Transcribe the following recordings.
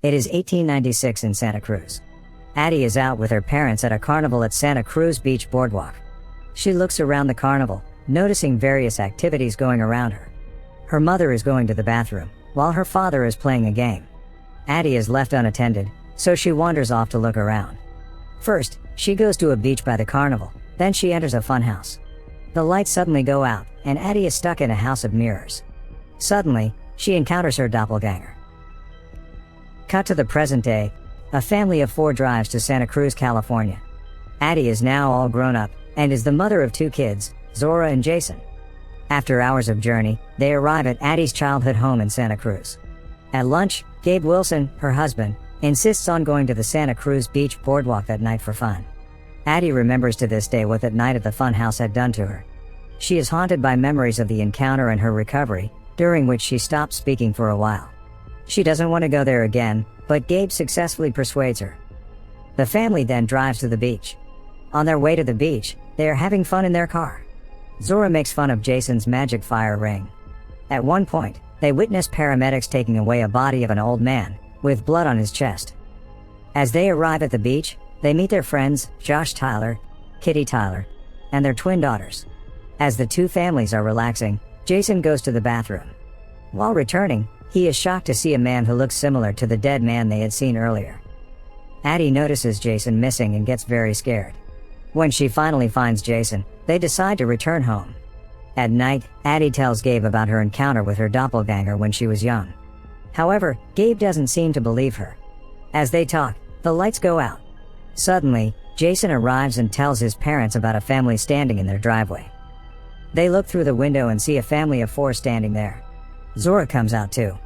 It is 1896 in Santa Cruz. Addie is out with her parents at a carnival at Santa Cruz Beach Boardwalk. She looks around the carnival, noticing various activities going around her. Her mother is going to the bathroom, while her father is playing a game. Addie is left unattended, so she wanders off to look around. First, she goes to a beach by the carnival, then she enters a funhouse. The lights suddenly go out, and Addie is stuck in a house of mirrors. Suddenly, she encounters her doppelganger. Cut to the present day. A family of 4 drives to Santa Cruz, California. Addie is now all grown up, and is the mother of 2 kids, Zora and Jason. After hours of journey, they arrive at Addie's childhood home in Santa Cruz. At lunch, Gabe Wilson, her husband, insists on going to the Santa Cruz Beach Boardwalk that night for fun. Addie remembers to this day what that night at the funhouse had done to her. She is haunted by memories of the encounter and her recovery, during which she stops speaking for a while. She doesn't want to go there again, but Gabe successfully persuades her. The family then drives to the beach. On their way to the beach, they are having fun in their car. Zora makes fun of Jason's magic fire ring. At one point, they witness paramedics taking away a body of an old man, with blood on his chest. As they arrive at the beach, they meet their friends, Josh Tyler, Kitty Tyler, and their twin daughters. As the 2 families are relaxing, Jason goes to the bathroom. While returning, he is shocked to see a man who looks similar to the dead man they had seen earlier. Addie notices Jason missing and gets very scared. When she finally finds Jason, they decide to return home. At night, Addie tells Gabe about her encounter with her doppelganger when she was young. However, Gabe doesn't seem to believe her. As they talk, the lights go out. Suddenly, Jason arrives and tells his parents about a family standing in their driveway. They look through the window and see a family of 4 standing there. Zora comes out too.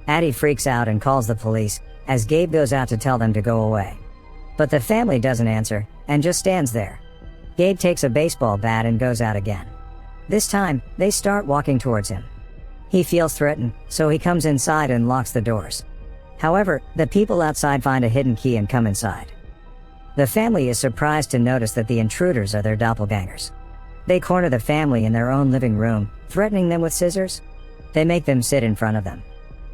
Addie freaks out and calls the police, as Gabe goes out to tell them to go away. But the family doesn't answer, and just stands there. Gabe takes a baseball bat and goes out again. This time, they start walking towards him. He feels threatened, so he comes inside and locks the doors. However, the people outside find a hidden key and come inside. The family is surprised to notice that the intruders are their doppelgangers. They corner the family in their own living room, threatening them with scissors. They make them sit in front of them.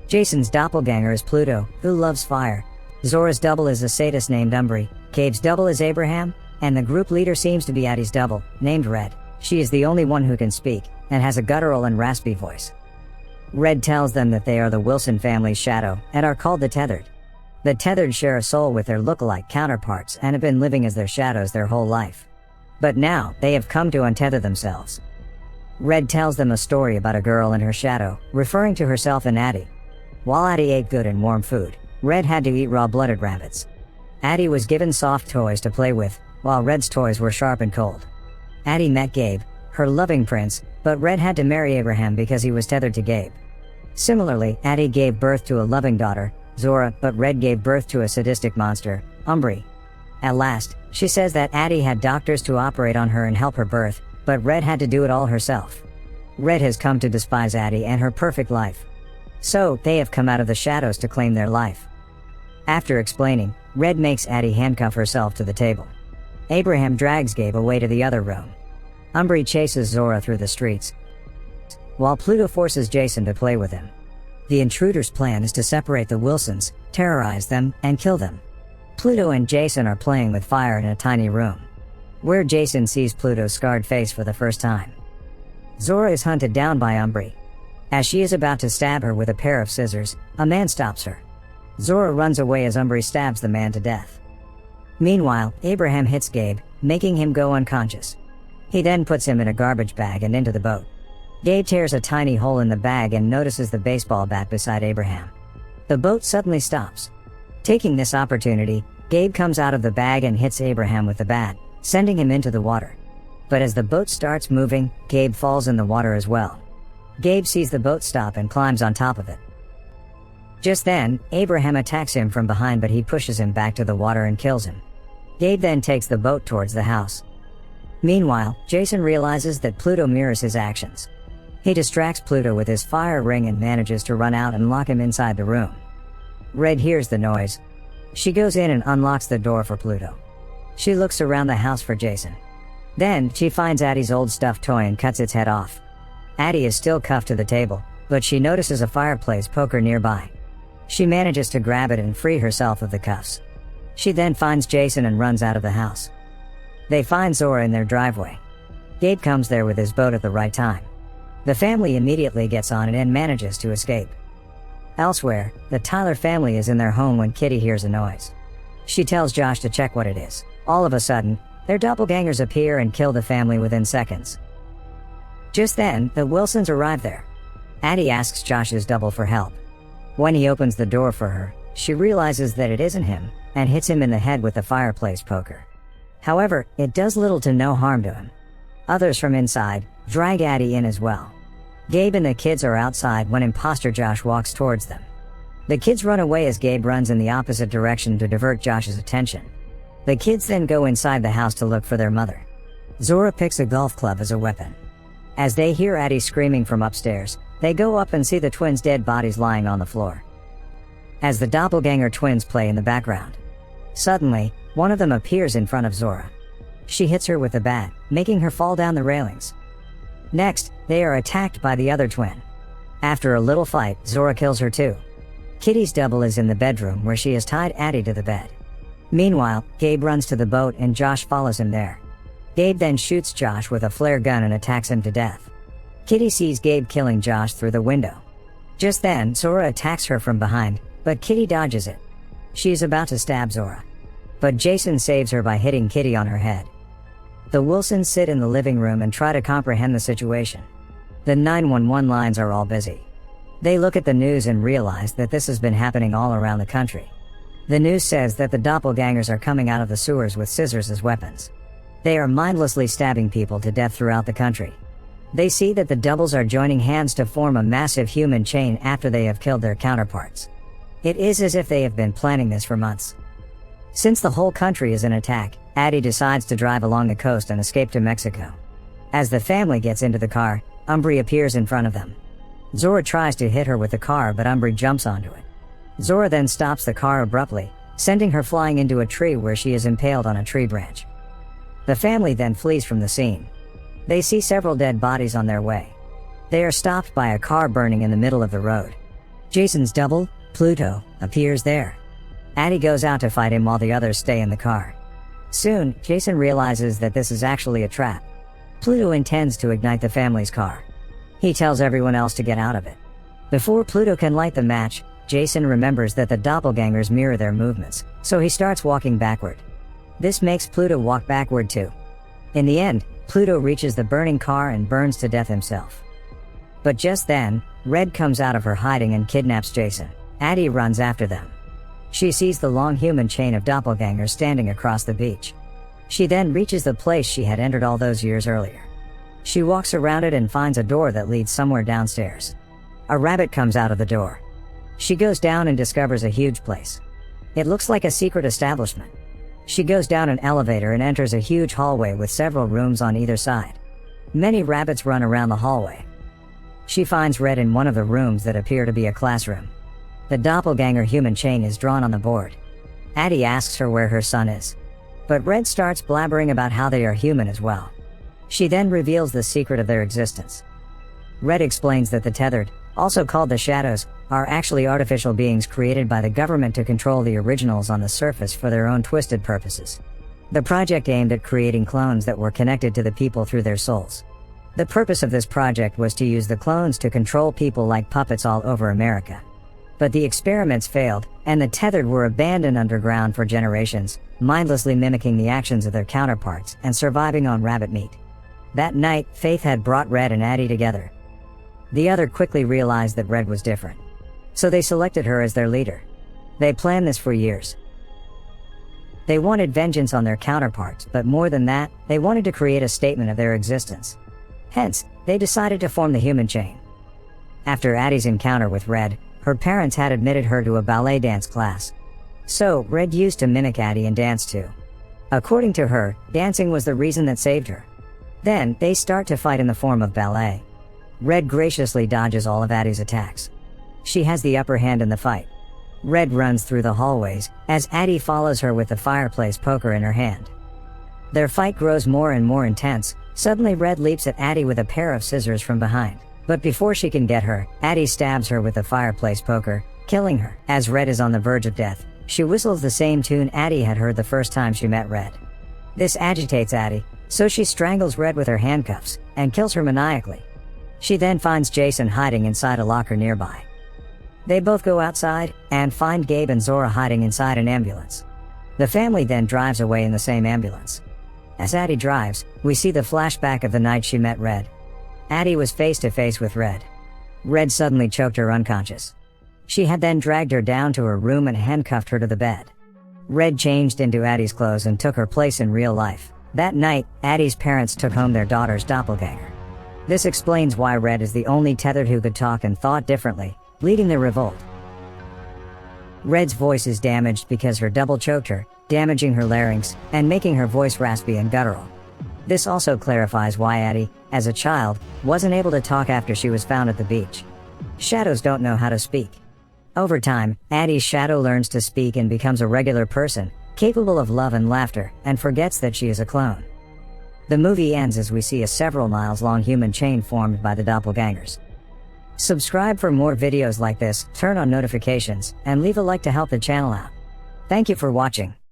Jason's doppelganger is Pluto, who loves fire. Zora's double is a sadist named Umbri. Gabe's double is Abraham, and the group leader seems to be Addie's double, named Red. She is the only one who can speak, and has a guttural and raspy voice. Red tells them that they are the Wilson family's shadow, and are called the Tethered. The Tethered share a soul with their look-alike counterparts and have been living as their shadows their whole life. But now, they have come to untether themselves. Red tells them a story about a girl and her shadow, referring to herself and Addie. While Addie ate good and warm food, Red had to eat raw-blooded rabbits. Addie was given soft toys to play with, while Red's toys were sharp and cold. Addie met Gabe, her loving prince, but Red had to marry Abraham because he was tethered to Gabe. Similarly, Addie gave birth to a loving daughter, Zora, but Red gave birth to a sadistic monster, Umbri. At last, she says that Addie had doctors to operate on her and help her birth, but Red had to do it all herself. Red has come to despise Addie and her perfect life. So, they have come out of the shadows to claim their life. After explaining, Red makes Addie handcuff herself to the table. Abraham drags Gabe away to the other room. Umbri chases Zora through the streets, while Pluto forces Jason to play with him. The intruders' plan is to separate the Wilsons, terrorize them, and kill them. Pluto and Jason are playing with fire in a tiny room, where Jason sees Pluto's scarred face for the first time. Zora is hunted down by Umbri. As she is about to stab her with a pair of scissors, a man stops her. Zora runs away as Umbri stabs the man to death. Meanwhile, Abraham hits Gabe, making him go unconscious. He then puts him in a garbage bag and into the boat. Gabe tears a tiny hole in the bag and notices the baseball bat beside Abraham. The boat suddenly stops. Taking this opportunity, Gabe comes out of the bag and hits Abraham with the bat, sending him into the water. But as the boat starts moving, Gabe falls in the water as well. Gabe sees the boat stop and climbs on top of it. Just then, Abraham attacks him from behind, but he pushes him back to the water and kills him. Gabe then takes the boat towards the house. Meanwhile, Jason realizes that Pluto mirrors his actions. He distracts Pluto with his fire ring and manages to run out and lock him inside the room. Red hears the noise. She goes in and unlocks the door for Pluto. She looks around the house for Jason. Then, she finds Addie's old stuffed toy and cuts its head off. Addie is still cuffed to the table, but she notices a fireplace poker nearby. She manages to grab it and free herself of the cuffs. She then finds Jason and runs out of the house. They find Zora in their driveway. Gabe comes there with his boat at the right time. The family immediately gets on it and manages to escape. Elsewhere, the Tyler family is in their home when Kitty hears a noise. She tells Josh to check what it is. All of a sudden, their doppelgangers appear and kill the family within seconds. Just then, the Wilsons arrive there. Addie asks Josh's double for help. When he opens the door for her, she realizes that it isn't him, and hits him in the head with the fireplace poker. However, it does little to no harm to him. Others from inside drag Addie in as well. Gabe and the kids are outside when imposter Josh walks towards them. The kids run away as Gabe runs in the opposite direction to divert Josh's attention. The kids then go inside the house to look for their mother. Zora picks a golf club as a weapon. As they hear Addie screaming from upstairs, they go up and see the twins' dead bodies lying on the floor. As the doppelganger twins play in the background, suddenly, one of them appears in front of Zora. She hits her with a bat, making her fall down the railings. Next, they are attacked by the other twin. After a little fight, Zora kills her too. Kitty's double is in the bedroom where she has tied Addie to the bed. Meanwhile, Gabe runs to the boat and Josh follows him there. Gabe then shoots Josh with a flare gun and attacks him to death. Kitty sees Gabe killing Josh through the window. Just then, Zora attacks her from behind, but Kitty dodges it. She is about to stab Zora, but Jason saves her by hitting Kitty on her head. The Wilsons sit in the living room and try to comprehend the situation. The 911 lines are all busy. They look at the news and realize that this has been happening all around the country. The news says that the doppelgangers are coming out of the sewers with scissors as weapons. They are mindlessly stabbing people to death throughout the country. They see that the doubles are joining hands to form a massive human chain after they have killed their counterparts. It is as if they have been planning this for months. Since the whole country is in attack, Addie decides to drive along the coast and escape to Mexico. As the family gets into the car, Umbri appears in front of them. Zora tries to hit her with the car, but Umbri jumps onto it. Zora then stops the car abruptly, sending her flying into a tree where she is impaled on a tree branch. The family then flees from the scene. They see several dead bodies on their way. They are stopped by a car burning in the middle of the road. Jason's double, Pluto, appears there. Addie goes out to fight him while the others stay in the car. Soon, Jason realizes that this is actually a trap. Pluto intends to ignite the family's car. He tells everyone else to get out of it. Before Pluto can light the match, Jason remembers that the doppelgangers mirror their movements, so he starts walking backward. This makes Pluto walk backward too. In the end, Pluto reaches the burning car and burns to death himself. But just then, Red comes out of her hiding and kidnaps Jason. Addie runs after them. She sees the long human chain of doppelgangers standing across the beach. She then reaches the place she had entered all those years earlier. She walks around it and finds a door that leads somewhere downstairs. A rabbit comes out of the door. She goes down and discovers a huge place. It looks like a secret establishment. She goes down an elevator and enters a huge hallway with several rooms on either side. Many rabbits run around the hallway. She finds Red in one of the rooms that appear to be a classroom. The doppelganger human chain is drawn on the board. Addie asks her where her son is. But Red starts blabbering about how they are human as well. She then reveals the secret of their existence. Red explains that the tethered, also called the shadows, are actually artificial beings created by the government to control the originals on the surface for their own twisted purposes. The project aimed at creating clones that were connected to the people through their souls. The purpose of this project was to use the clones to control people like puppets all over America. But the experiments failed, and the tethered were abandoned underground for generations, mindlessly mimicking the actions of their counterparts and surviving on rabbit meat. That night, Faith had brought Red and Addie together. The other quickly realized that Red was different. So they selected her as their leader. They planned this for years. They wanted vengeance on their counterparts, but more than that, they wanted to create a statement of their existence. Hence, they decided to form the human chain. After Addie's encounter with Red, her parents had admitted her to a ballet dance class. So, Red used to mimic Addie and dance too. According to her, dancing was the reason that saved her. Then, they start to fight in the form of ballet. Red graciously dodges all of Addie's attacks. She has the upper hand in the fight. Red runs through the hallways, as Addie follows her with the fireplace poker in her hand. Their fight grows more and more intense. Suddenly Red leaps at Addie with a pair of scissors from behind. But before she can get her, Addie stabs her with the fireplace poker, killing her. As Red is on the verge of death, she whistles the same tune Addie had heard the first time she met Red. This agitates Addie, so she strangles Red with her handcuffs and kills her maniacally. She then finds Jason hiding inside a locker nearby. They both go outside and find Gabe and Zora hiding inside an ambulance. The family then drives away in the same ambulance. As Addie drives, we see the flashback of the night she met Red. Addie was face to face with Red. Red suddenly choked her unconscious. She had then dragged her down to her room and handcuffed her to the bed. Red changed into Addie's clothes and took her place in real life. That night, Addie's parents took home their daughter's doppelganger. This explains why Red is the only tethered who could talk and thought differently, leading the revolt. Red's voice is damaged because her double choked her, damaging her larynx and making her voice raspy and guttural. This also clarifies why Addie, as a child, wasn't able to talk after she was found at the beach. Shadows don't know how to speak. Over time, Addie's shadow learns to speak and becomes a regular person, capable of love and laughter, and forgets that she is a clone. The movie ends as we see a several miles long human chain formed by the doppelgangers. Subscribe for more videos like this, turn on notifications, and leave a like to help the channel out. Thank you for watching.